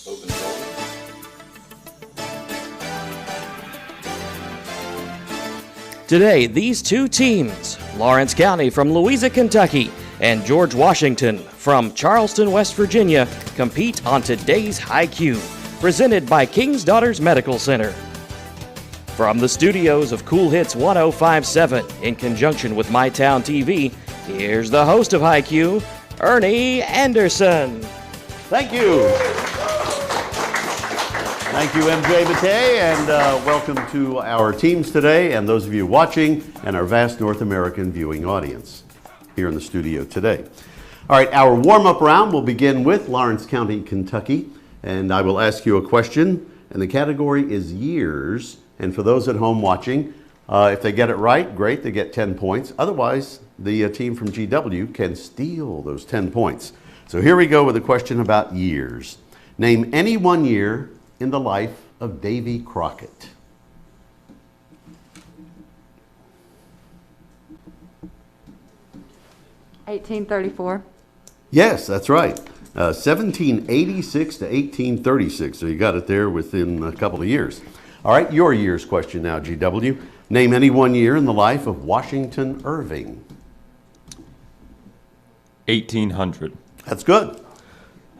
Open voting. Today, these two teams, Lawrence County from Louisa, Kentucky, and George Washington from Charleston, West Virginia, compete on today's HighQ, presented by King's Daughters Medical Center. From the studios of Cool Hits 105.7 in conjunction with MyTown TV, here's the host of HighQ, Ernie Anderson. Thank you. Thank you, MJ Batey, and welcome to our teams today and those of you watching and our vast North American viewing audience here in the studio today. All right, our warm-up round will begin with Lawrence County, Kentucky, and I will ask you a question, and the category is years. And for those at home watching, if they get it right, great, they get 10 points. Otherwise, the team from GW can steal those 10 points. So here we go with a question about years. Name any one year in the life of Davy Crockett. $1834. Yes, that's right. 1786 to 1836. So you got it there within a couple of years. All right, your year's question now, GW. Name any one year in the life of Washington Irving. 1800. That's good.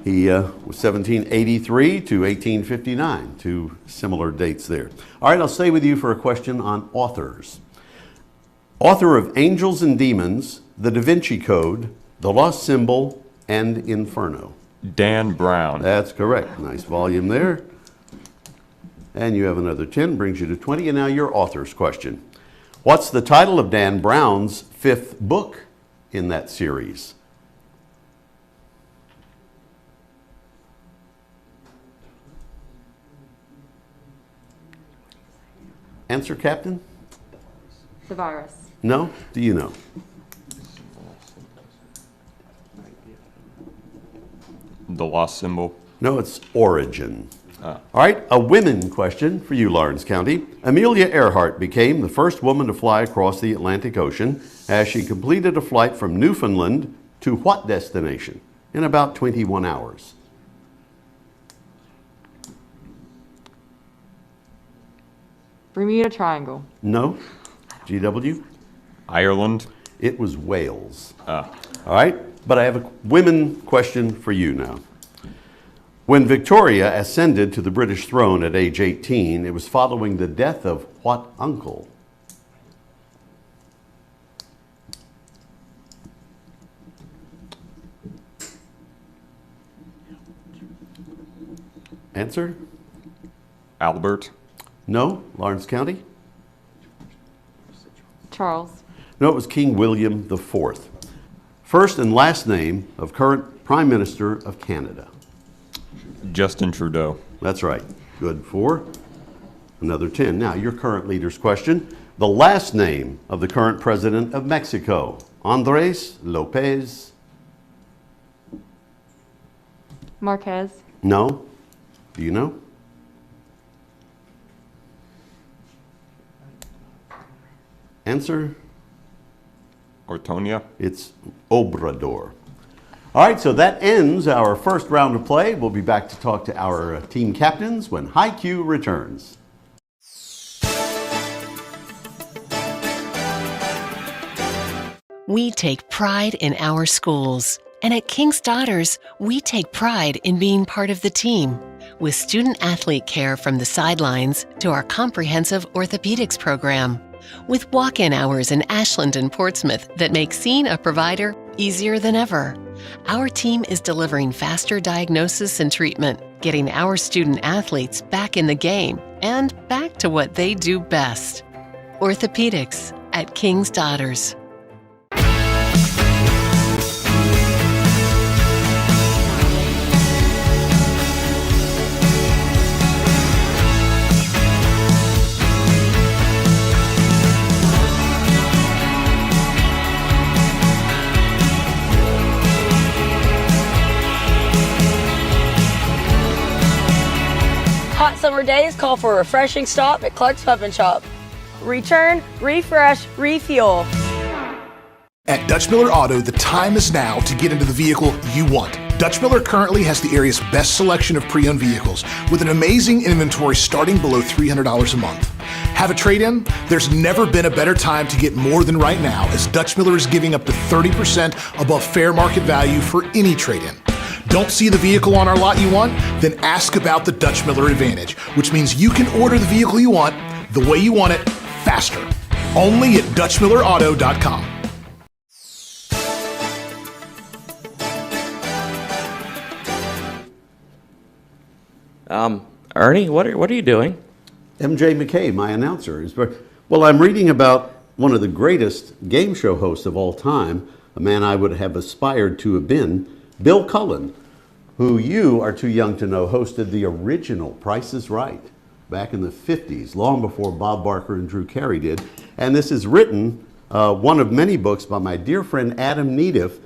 He was 1783 to 1859, two similar dates there. All right, I'll stay with you for a question on authors. Author of Angels and Demons, The Da Vinci Code, The Lost Symbol, and Inferno. Dan Brown. That's correct. Nice volume there. And you have another 10, brings you to 20. And now your author's question. What's the title of Dan Brown's fifth book in that series? Answer, Captain? The virus. No? Do you know? The Lost Symbol. No, it's Origin. All right, a women question for you, Lawrence County. Amelia Earhart became the first woman to fly across the Atlantic Ocean as she completed a flight from Newfoundland to what destination in about 21 hours? Bermuda Triangle. No? GW? Ireland. It was Wales. All right, but I have a women question for you now. When Victoria ascended to the British throne at age 18, it was following the death of what uncle? Answer? Albert. No? Lawrence County? Charles. No, it was King William IV. First and last name of current Prime Minister of Canada. Justin Trudeau. That's right. Good for another 10. Now, your current leader's question. The last name of the current president of Mexico. Andres Lopez. Marquez. No? Do you know? Answer? Ortonia. It's Obrador. All right, so that ends our first round of play. We'll be back to talk to our team captains when HighQ returns. We take pride in our schools. And at King's Daughters, we take pride in being part of the team. With student-athlete care from the sidelines to our comprehensive orthopedics program. With walk-in hours in Ashland and Portsmouth that make seeing a provider easier than ever. Our team is delivering faster diagnosis and treatment, getting our student-athletes back in the game and back to what they do best. Orthopedics at King's Daughters. Hot summer days call for a refreshing stop at Clark's Pub and Shop. Return, refresh, refuel. At Dutch Miller Auto, the time is now to get into the vehicle you want. Dutch Miller currently has the area's best selection of pre-owned vehicles with an amazing inventory starting below $300 a month. Have a trade-in? There's never been a better time to get more than right now, as Dutch Miller is giving up to 30% above fair market value for any trade-in. Don't see the vehicle on our lot you want? Then ask about the Dutch Miller Advantage, which means you can order the vehicle you want, the way you want it, faster. Only at DutchMillerAuto.com. Ernie, what are you doing? MJ McKay, my announcer, is well. I'm reading about one of the greatest game show hosts of all time, a man I would have aspired to have been, Bill Cullen, who you are too young to know hosted the original Price is Right back in the 50s, long before Bob Barker and Drew Carey did. And this is written, one of many books by my dear friend Adam Neediff,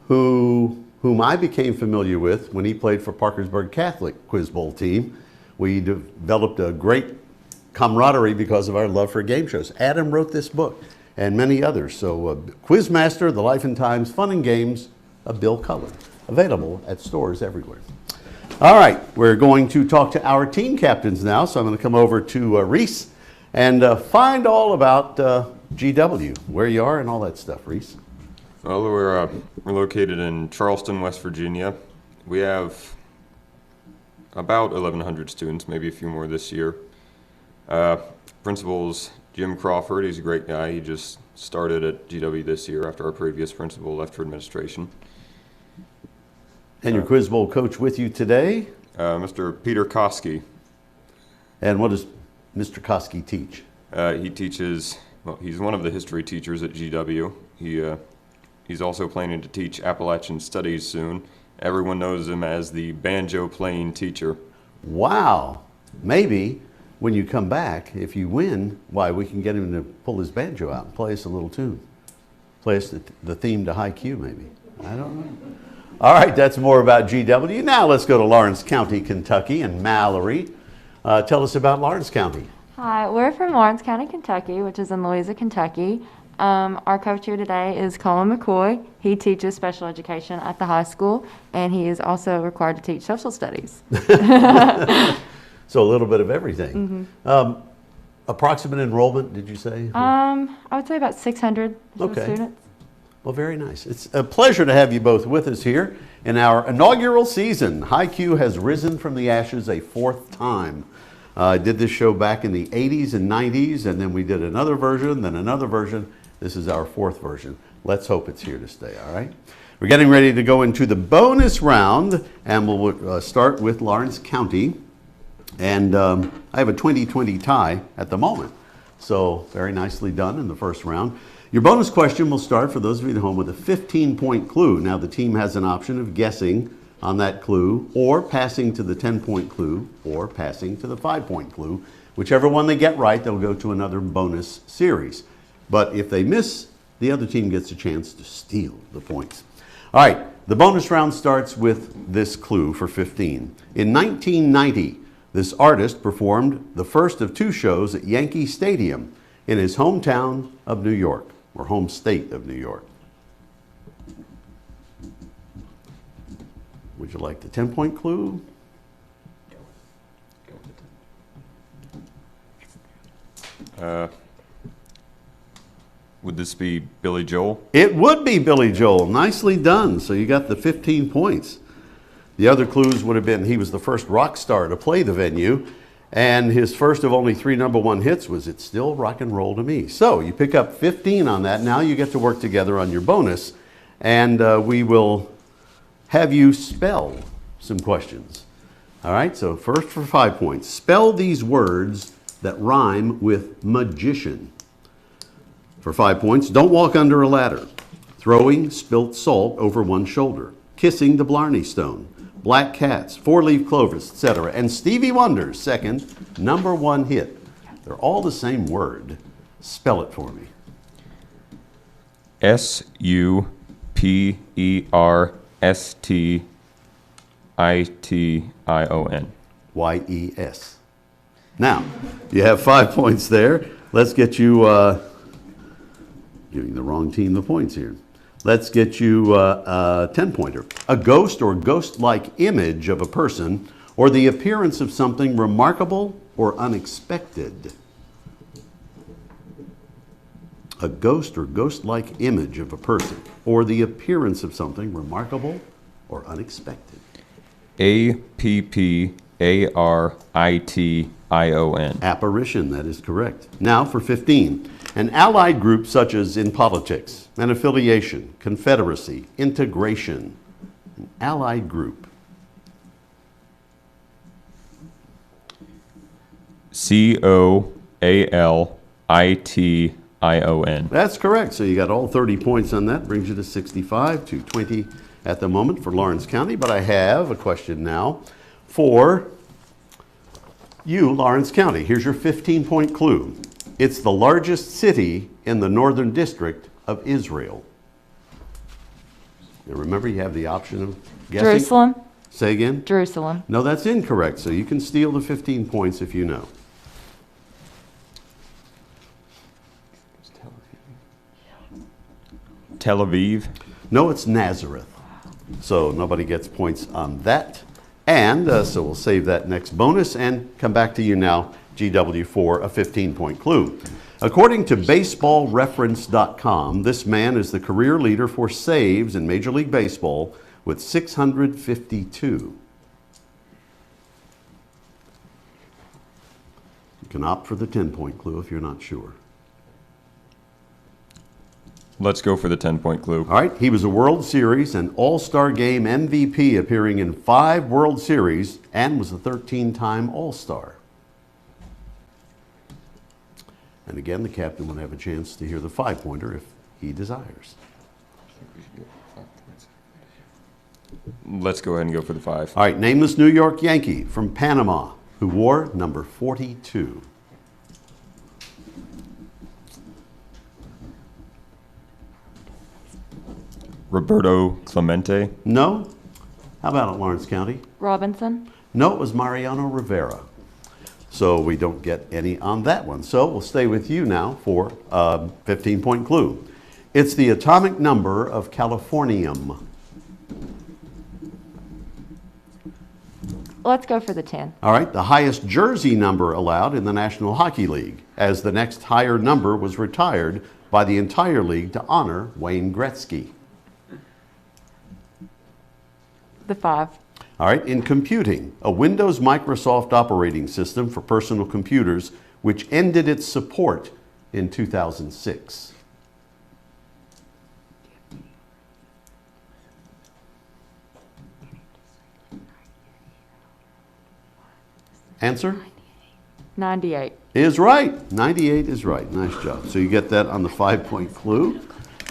whom I became familiar with when he played for Parkersburg Catholic Quiz Bowl team. We developed a great camaraderie because of our love for game shows. Adam wrote this book and many others. So Quizmaster, The Life and Times, Fun and Games of Bill Cullen, available at stores everywhere. All right, we're going to talk to our team captains now. So I'm going to come over to Reese and find all about GW, where you are and all that stuff, Reese. Well, we're located in Charleston, West Virginia. We have about 1,100 students, maybe a few more this year. Principal's Jim Crawford. He's a great guy. He just started at GW this year after our previous principal left for administration. And your Quiz Bowl coach with you today? Mr. Peter Koski. And what does Mr. Koski teach? He teaches, well, he's one of the history teachers at GW. He's also planning to teach Appalachian Studies soon. Everyone knows him as the banjo playing teacher. Wow. Maybe when you come back, if you win, why, we can get him to pull his banjo out and play us a little tune. Play us the theme to HighQ, maybe. I don't know. All right, that's more about GW. Now let's go to Lawrence County, Kentucky, and Mallory. Tell us about Lawrence County. Hi, we're from Lawrence County, Kentucky, which is in Louisa, Kentucky. Our coach here today is Colin McCoy. He teaches special education at the high school, and he is also required to teach social studies. So a little bit of everything. Mm-hmm. Approximate enrollment, did you say? I would say about 600 Okay. students. Well, very nice. It's a pleasure to have you both with us here in our inaugural season. HighQ has risen from the ashes a fourth time. I did this show back in the 80s and 90s, and then we did another version, then another version. This is our fourth version. Let's hope it's here to stay, all right? We're getting ready to go into the bonus round, and we'll start with Lawrence County. And I have a 20-20 tie at the moment. So very nicely done in the first round. Your bonus question will start, for those of you at home, with a 15-point clue. Now the team has an option of guessing on that clue, or passing to the 10-point clue, or passing to the 5-point clue. Whichever one they get right, they'll go to another bonus series. But if they miss, the other team gets a chance to steal the points. All right, the bonus round starts with this clue for 15. In 1990, this artist performed the first of two shows at Yankee Stadium in his hometown of New York, or home state of New York. Would you like the 10-point clue? Would this be Billy Joel? It would be Billy Joel. Nicely done. So you got the 15 points. The other clues would have been he was the first rock star to play the venue, and his first of only 3 #1 hits was It's Still Rock and Roll to Me. So you pick up 15 on that. Now you get to work together on your bonus, and we will have you spell some questions. All right, so first for 5 points. Spell these words that rhyme with magician. For 5 points, don't walk under a ladder. Throwing spilt salt over one shoulder. Kissing the Blarney Stone. Black cats, 4-leaf clovers, etc. And Stevie Wonder's second #1 hit. They're all the same word. Spell it for me. SUPERSTITION. YES. Now, you have 5 points there. Let's get you giving the wrong team the points here. Let's get you a 10-pointer. A ghost or ghost-like image of a person or the appearance of something remarkable or unexpected. A ghost or ghost-like image of a person or the appearance of something remarkable or unexpected. Apparition. Apparition, that is correct. Now for 15. An allied group such as in politics, an affiliation, confederacy, integration. An allied group. COALITION. That's correct. So you got all 30 points on that. Brings you to 65 to 20 at the moment for Lawrence County. But I have a question now for you, Lawrence County. Here's your 15-point clue. It's the largest city in the northern district of Israel. Now remember, you have the option of guessing. Jerusalem. Say again? Jerusalem. No, that's incorrect. So you can steal the 15 points if you know. Tel Aviv. No, it's Nazareth. So nobody gets points on that. And so we'll save that next bonus and come back to you now, GW, for a 15-point clue. According to baseballreference.com, this man is the career leader for saves in Major League Baseball with 652. You can opt for the 10-point clue if you're not sure. Let's go for the 10-point clue. All right, he was a World Series and All-Star Game MVP, appearing in 5 World Series, and was a 13-time All-Star. And again, the captain would have a chance to hear the 5-pointer if he desires. Let's go ahead and go for the 5. All right, name this New York Yankee from Panama who wore number 42. Roberto Clemente. No? How about it, Lawrence County? Robinson. No, it was Mariano Rivera. So we don't get any on that one. So we'll stay with you now for a 15-point clue. It's the atomic number of californium. Let's go for the 10. All right, the highest jersey number allowed in the National Hockey League, as the next higher number was retired by the entire league to honor Wayne Gretzky. The 5. All right, in computing, a Windows Microsoft operating system for personal computers, which ended its support in 2006. Answer? 98. Is right. 98 is right. Nice job. So you get that on the 5-point clue,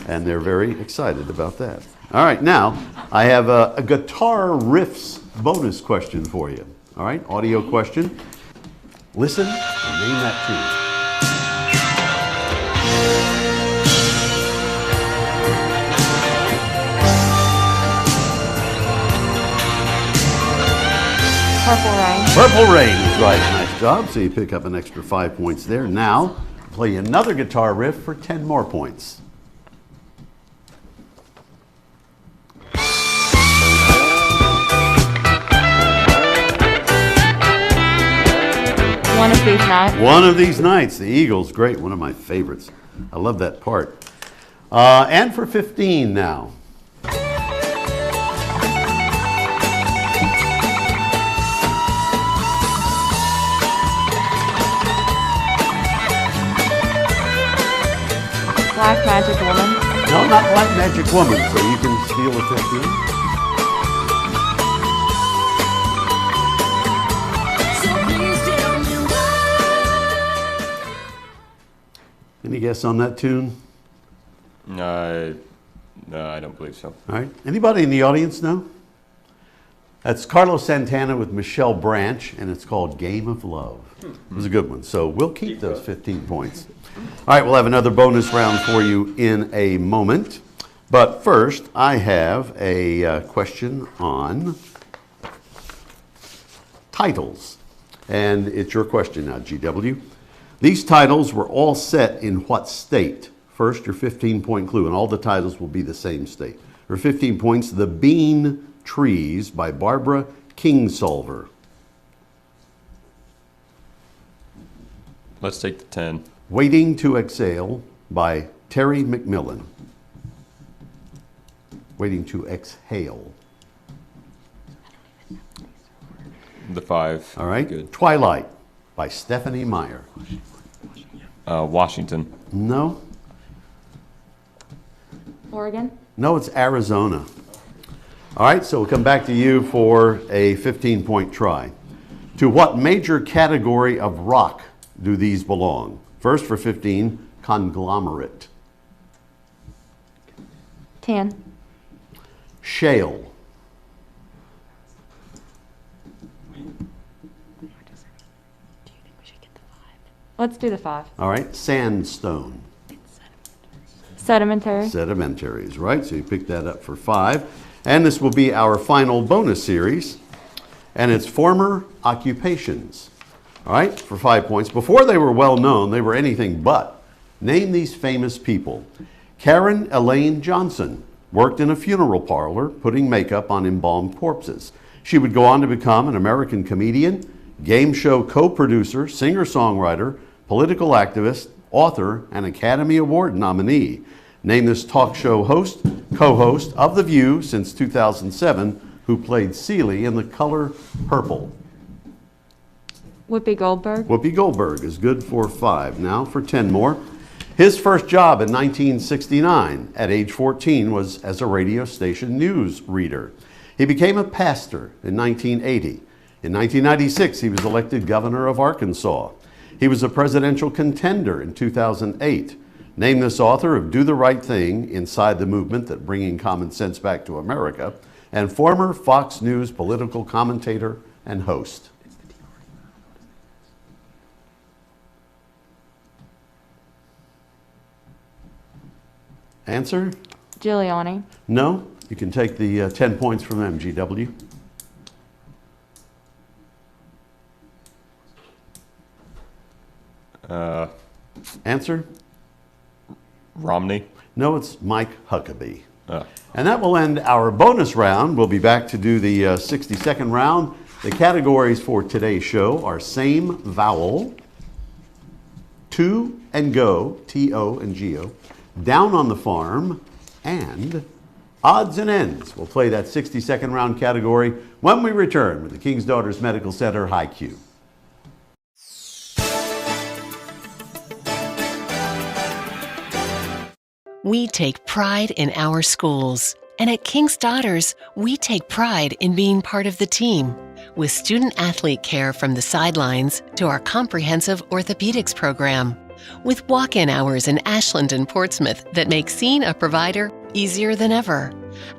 and they're very excited about that. All right, now I have a guitar riffs bonus question for you. All right, audio question. Listen and name that tune. Purple Rain. Purple Rain is right. Nice job. So you pick up an extra 5 points there. Now, play another guitar riff for 10 more points. One of These Nights. One of These Nights. The Eagles, great. One of my favorites. I love that part. And for 15 now. Black Magic Woman. No, not Black Magic Woman, so you can steal a 15. Any guess on that tune? No, I don't believe so. All right. Anybody in the audience know? That's Carlos Santana with Michelle Branch, and it's called Game of Love. It was a good one. So we'll keep those 15 points. All right, we'll have another bonus round for you in a moment. But first, I have a question on titles. And it's your question now, GW. These titles were all set in what state First, your 15-point clue, and all the titles will be the same state. For 15 points, The Bean Trees by Barbara Kingsolver. Let's take the 10. Waiting to Exhale by Terry McMillan. Waiting to Exhale. The 5. All right. Good. Twilight by Stephanie Meyer. Washington. No. Oregon. No, it's Arizona. All right, so we'll come back to you for a 15-point try. To what major category of rock do these belong? First for 15, conglomerate. 10. Shale. Let's do the 5. All right, sandstone. Sedimentary. Sedimentaries, right? So you pick that up for 5. And this will be our final bonus series. And it's former occupations. All right, for 5 points. Before they were well known, they were anything but. Name these famous people. Karen Elaine Johnson worked in a funeral parlor putting makeup on embalmed corpses. She would go on to become an American comedian, game show co-producer, singer-songwriter, political activist, author, and Academy Award nominee. Name this talk show host, co-host of The View since 2007, who played Celie in The Color Purple. Whoopi Goldberg. Whoopi Goldberg is good for 5. Now for 10 more. His first job in 1969 at age 14 was as a radio station news reader. He became a pastor in 1980. In 1996, he was elected governor of Arkansas. He was a presidential contender in 2008. Name this author of Do the Right Thing, Inside the Movement That Bringing Common Sense Back to America, and former Fox News political commentator and host. Answer? Giuliani. No. You can take the 10 points from them, GW. Answer? Romney. No, it's Mike Huckabee. Oh. And that will end our bonus round. We'll be back to do the 60-second round. The categories for today's show are same vowel, to and go, T-O and G-O, down on the farm, and odds and ends. We'll play that 60-second round category when we return with the King's Daughters Medical Center HighQ. We take pride in our schools. And at King's Daughters, we take pride in being part of the team. With student-athlete care from the sidelines to our comprehensive orthopedics program. With walk-in hours in Ashland and Portsmouth that make seeing a provider easier than ever.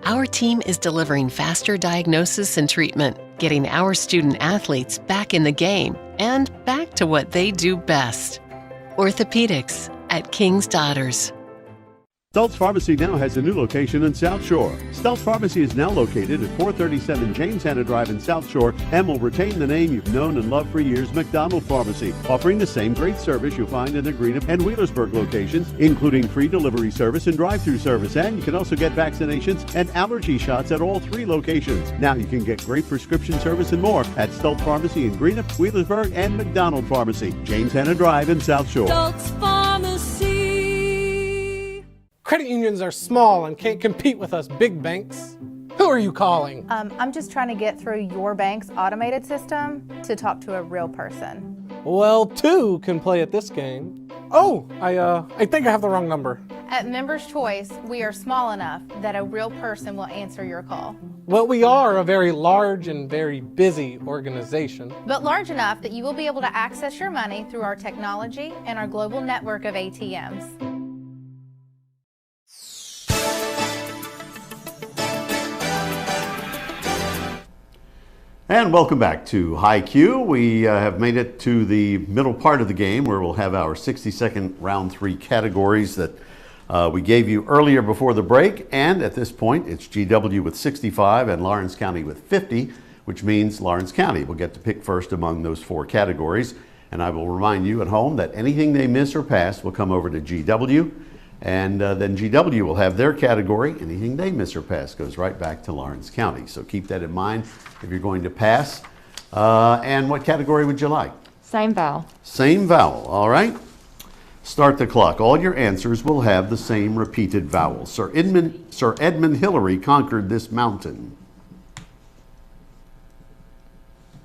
Our team is delivering faster diagnosis and treatment, getting our student-athletes back in the game and back to what they do best. Orthopedics at King's Daughters. Stultz Pharmacy now has a new location in South Shore. Stultz Pharmacy is now located at 437 James Hanna Drive in South Shore and will retain the name you've known and loved for years, McDonald Pharmacy, offering the same great service you'll find in the Greenup and Wheelersburg locations, including free delivery service and drive-through service. And you can also get vaccinations and allergy shots at all 3 locations. Now you can get great prescription service and more at Stultz Pharmacy in Greenup, Wheelersburg, and McDonald Pharmacy, James Hanna Drive in South Shore. Stultz Pharmacy. Credit unions are small and can't compete with us big banks. Who are you calling? I'm just trying to get through your bank's automated system to talk to a real person. Well, 2 can play at this game. Oh, I think I have the wrong number. At Members Choice, we are small enough that a real person will answer your call. Well, we are a very large and very busy organization. But large enough that you will be able to access your money through our technology and our global network of ATMs. And welcome back to HighQ. We have made it to the middle part of the game where we'll have our 60-second round 3 categories that we gave you earlier before the break. And at this point, it's GW with 65 and Lawrence County with 50, which means Lawrence County will get to pick first among those 4 categories. And I will remind you at home that anything they miss or pass will come over to GW. And then GW will have their category. Anything they miss or pass goes right back to Lawrence County. So keep that in mind if you're going to pass. And what category would you like? Same vowel. Same vowel, all right? Start the clock. All your answers will have the same repeated vowel. Sir Edmund Hillary conquered this mountain.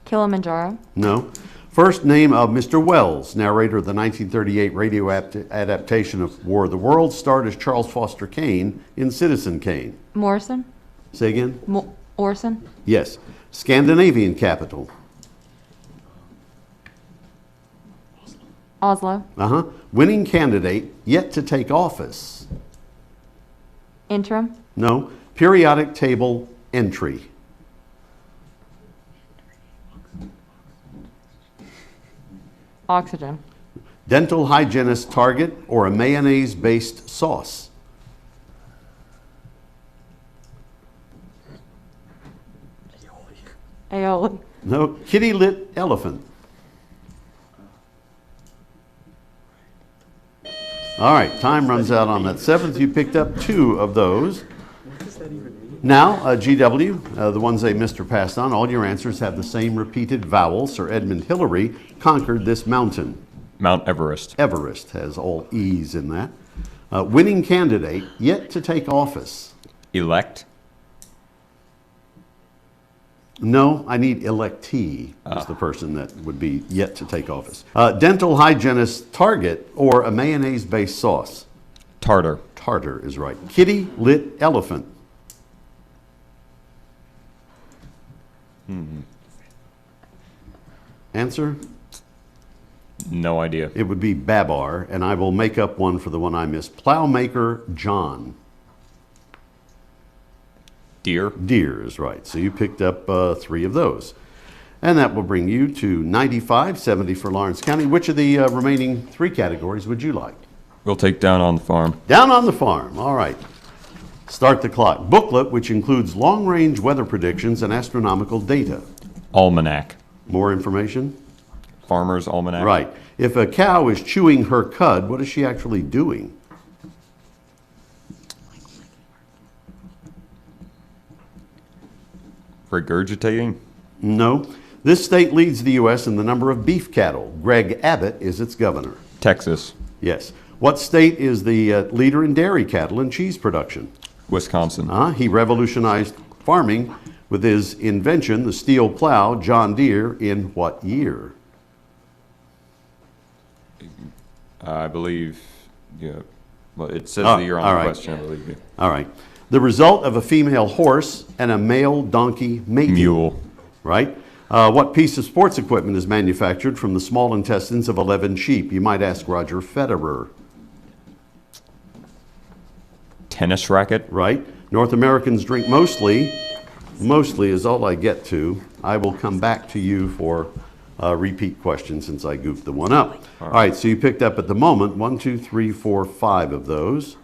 Kilimanjaro. No. First name of Mr. Wells, narrator of the 1938 radio adaptation of War of the Worlds, starred as Charles Foster Kane in Citizen Kane. Morrison. Say again? Orson. Yes. Scandinavian capital. Oslo. Winning candidate yet to take office. Interim. No. Periodic table entry. Oxygen. Dental hygienist target or a mayonnaise-based sauce. Aioli. No. Kitty lit elephant. All right, time runs out on that seventh. You picked up 2 of those. What does that even mean? Now, GW, the ones they missed or passed on, all your answers have the same repeated vowel. Sir Edmund Hillary conquered this mountain. Mount Everest. Everest has all E's in that. Winning candidate yet to take office. Elect. No, I need electee is the person that would be yet to take office. Dental hygienist target or a mayonnaise-based sauce. Tartar. Tartar is right. Kitty lit elephant. Answer? No idea. It would be Babar, and I will make up one for the one I missed. Plowmaker John. Deer. Deer is right. So you picked up 3 of those. And that will bring you to 95, 70 for Lawrence County. Which of the remaining 3 categories would you like? We'll take Down on the Farm. Down on the Farm. All right. Start the clock. Booklet, which includes long-range weather predictions and astronomical data. Almanac. More information? Farmer's Almanac. Right. If a cow is chewing her cud, what is she actually doing? Regurgitating. No. This state leads the U.S. in the number of beef cattle. Greg Abbott is its governor. Texas. Yes. What state is the leader in dairy cattle and cheese production? Wisconsin. He revolutionized farming with his invention, the steel plow, John Deere, in what year? I believe, yeah. Well, it says the year on the question, I believe. Yeah. All right. The result of a female horse and a male donkey mating. Mule. Right. What piece of sports equipment is manufactured from the small intestines of 11 sheep? You might ask Roger Federer. Tennis racket. Right. North Americans drink mostly. Mostly is all I get to. I will come back to you for a repeat question since I goofed the one up. All right, so you picked up at the moment 1, 2, 3, 4, 5 of those.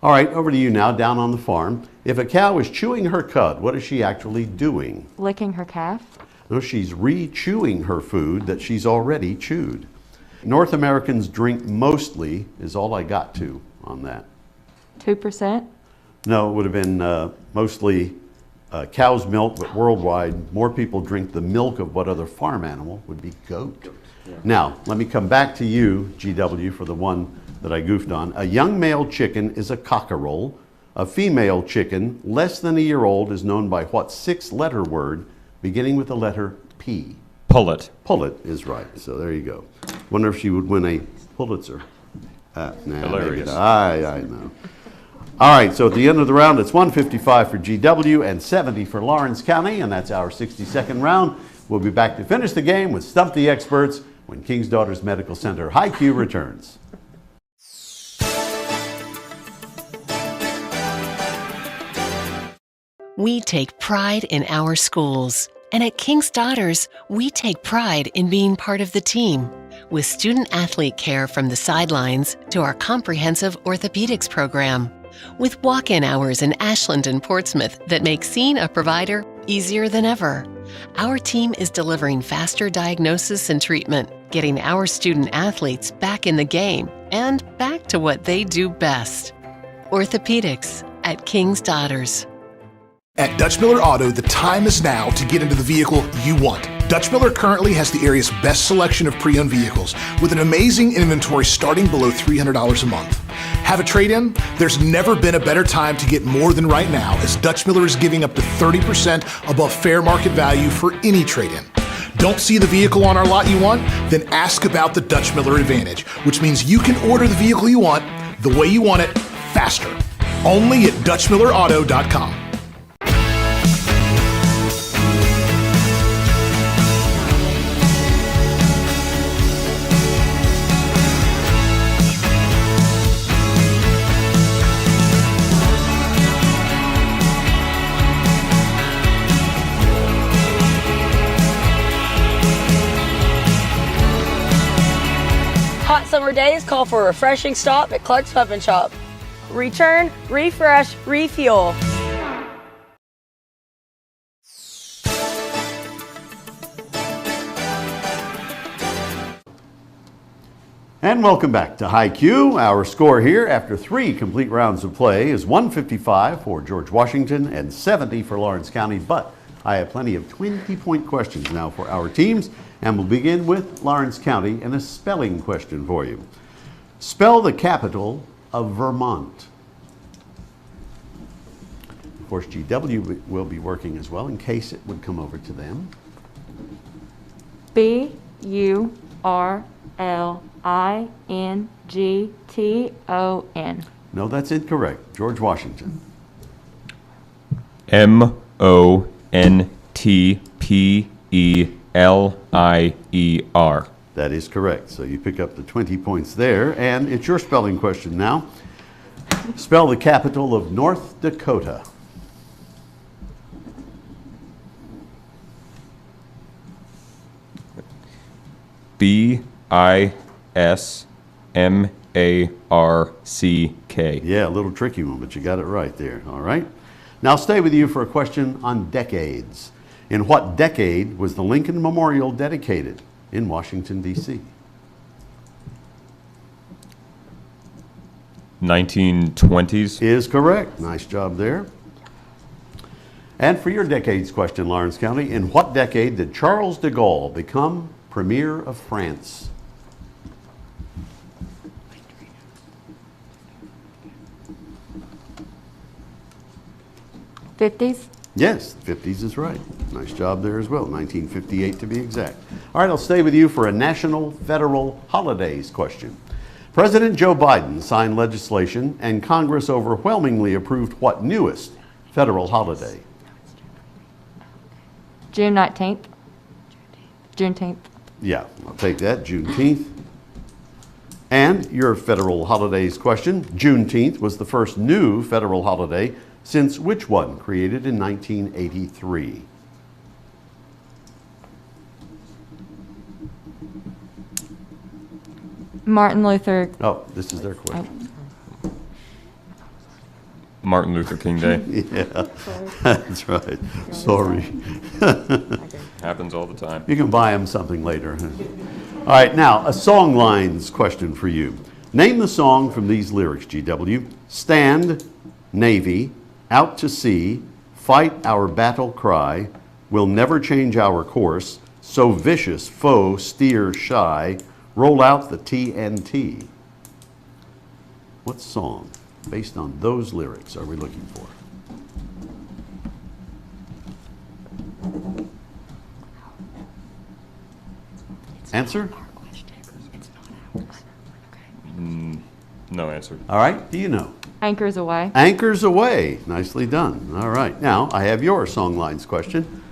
All right, over to you now, Down on the Farm. If a cow is chewing her cud, what is she actually doing? Licking her calf. No, she's re-chewing her food that she's already chewed. North Americans drink mostly is all I got to on that. 2%. No, it would have been mostly cow's milk, but worldwide, more people drink the milk of what other farm animal would be goat. Yeah. Now, let me come back to you, GW, for the one that I goofed on. A young male chicken is a cockerel. A female chicken, less than a year old, is known by what 6-letter word beginning with the letter P? Pullet. Pullet is right. So there you go. Wonder if she would win a Pulitzer. Hilarious. I know. All right, so at the end of the round, it's 155 for GW and 70 for Lawrence County, and that's our 60-second round. We'll be back to finish the game with Stump the Experts when King's Daughters Medical Center HighQ returns. We take pride in our schools. And at King's Daughters, we take pride in being part of the team. With student-athlete care from the sidelines to our comprehensive orthopedics program. With walk-in hours in Ashland and Portsmouth that make seeing a provider easier than ever. Our team is delivering faster diagnosis and treatment, getting our student athletes back in the game and back to what they do best. Orthopedics at King's Daughters. At Dutch Miller Auto, the time is now to get into the vehicle you want. Dutch Miller currently has the area's best selection of pre-owned vehicles with an amazing inventory starting below $300 a month. Have a trade-in? There's never been a better time to get more than right now, as Dutch Miller is giving up to 30% above fair market value for any trade-in. Don't see the vehicle on our lot you want? Then ask about the Dutch Miller Advantage, which means you can order the vehicle you want, the way you want it, faster. Only at DutchMillerAuto.com. Hot summer days call for a refreshing stop at Clark's Pump and Shop. Return, refresh, refuel. And welcome back to HighQ. Our score here after 3 complete rounds of play is 155 for George Washington and 70 for Lawrence County. But I have plenty of 20-point questions now for our teams. And we'll begin with Lawrence County and a spelling question for you. Spell the capital of Vermont. Of course, GW will be working as well in case it would come over to them. Burlington. No, that's incorrect. George Washington. Montpelier. That is correct. So you pick up the 20 points there. And it's your spelling question now. Spell the capital of North Dakota. Biskmarck. Yeah, a little tricky one, but you got it right there. All right. Now stay with you for a question on decades. In what decade was the Lincoln Memorial dedicated in Washington, D.C.? 1920s. Is correct. Nice job there. And for your decades question, Lawrence County, in what decade did Charles de Gaulle become Premier of France? '50s? Yes, 50s is right. Nice job there as well, 1958 to be exact. All right, I'll stay with you for a national federal holidays question. President Joe Biden signed legislation and Congress overwhelmingly approved what newest federal holiday? June 19th. Juneteenth. Yeah, I'll take that, Juneteenth. And your federal holidays question, Juneteenth was the first new federal holiday since which one, created in 1983? Martin Luther. Oh, this is their question. Martin Luther King Day. Yeah, that's right. Sorry. Happens all the time. You can buy them something later. All right, now a song lines question for you. Name the song from these lyrics, GW. Stand, Navy, out to sea, fight our battle cry, we'll never change our course, so vicious foe steer shy, roll out the TNT. What song, based on those lyrics, are we looking for? Answer? No answer. All right, do you know? Anchors Away. Anchors Away. Nicely done. All right. Now, I have your song lines question.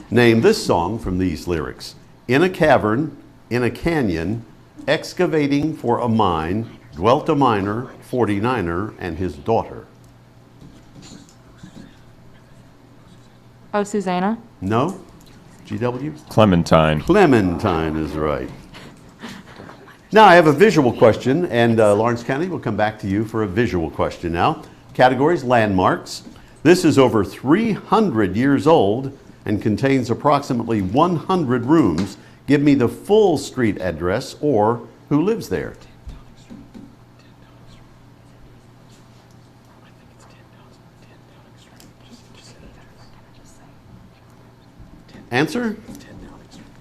Name this song from these lyrics. In a cavern, in a canyon, excavating for a mine, dwelt a miner, 49er, and his daughter. Oh, Susanna. No? GW? Clementine. Clementine is right. Now I have a visual question, and Lawrence County will come back to you for a visual question now. Categories, landmarks. This is over 300 years old and contains approximately 100 rooms, Give me the full street address or who lives there. Answer?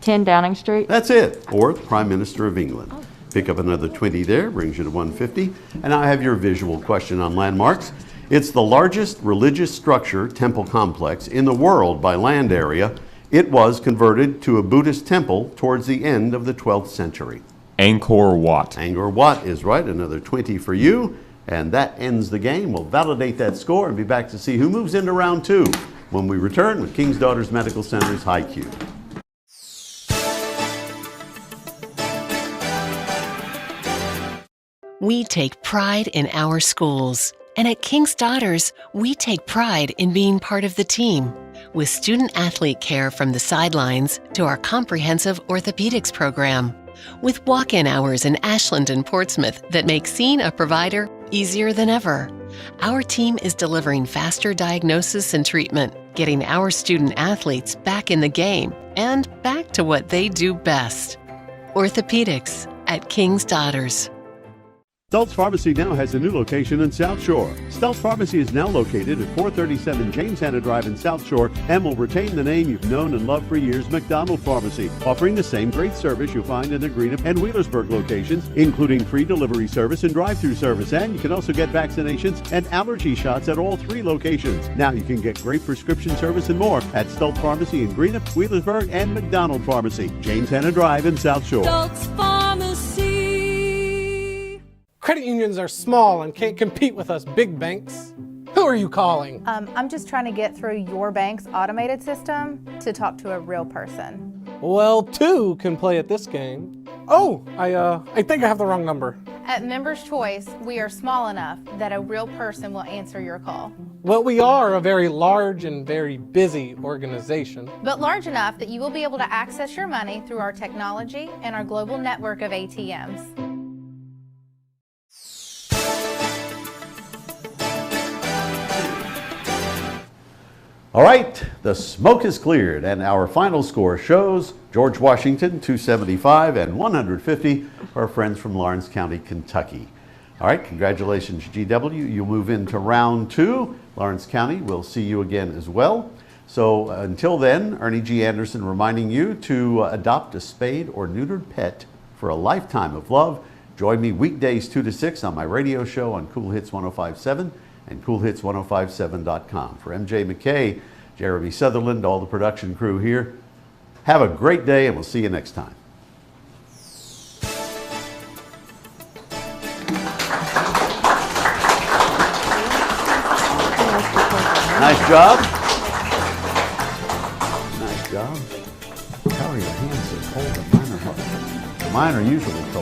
10 Downing Street. That's it. Or the Prime Minister of England. Pick up another 20 there, brings you to 150. And now I have your visual question on landmarks. It's the largest religious structure, temple complex, in the world by land area. It was converted to a Buddhist temple towards the end of the 12th century. Angkor Wat. Angkor Wat is right. Another 20 for you. And that ends the game. We'll validate that score and be back to see who moves into round 2 when we return with King's Daughters Medical Center's HighQ. We take pride in our schools. And at King's Daughters, we take pride in being part of the team. With student-athlete care from the sidelines to our comprehensive orthopedics program. With walk-in hours in Ashland and Portsmouth that make seeing a provider easier than ever. Our team is delivering faster diagnosis and treatment, getting our student-athletes back in the game and back to what they do best. Orthopedics at King's Daughters. Stultz Pharmacy now has a new location in South Shore. Stultz Pharmacy is now located at 437 James Hanna Drive in South Shore and will retain the name you've known and loved for years, McDonald Pharmacy, offering the same great service you'll find in the Greenup and Wheelersburg locations, including free delivery service and drive-through service. And you can also get vaccinations and allergy shots at all 3 locations. Now you can get great prescription service and more at Stultz Pharmacy in Greenup, Wheelersburg, and McDonald Pharmacy, James Hanna Drive in South Shore. Stultz Pharmacy. Credit unions are small and can't compete with us big banks. Who are you calling? I'm just trying to get through your bank's automated system to talk to a real person. Well, 2 can play at this game. Oh, I think I have the wrong number. At Members' Choice, we are small enough that a real person will answer your call. Well, we are a very large and very busy organization. But large enough that you will be able to access your money through our technology and our global network of ATMs. All right, the smoke is cleared, and our final score shows George Washington, 275 and 150 for our friends from Lawrence County, Kentucky. All right, congratulations, GW. You'll move into round 2. Lawrence County, we'll see you again as well. So until then, Ernie G. Anderson reminding you to adopt a spayed or neutered pet for a lifetime of love. Join me weekdays 2 to 6 on my radio show on Cool Hits 105.7 and CoolHits1057.com. For MJ McKay, Jeremy Sutherland, all the production crew here, have a great day and we'll see you next time. Nice job. Nice job. How are your hands so cold? Mine are hot. Mine are usually cold.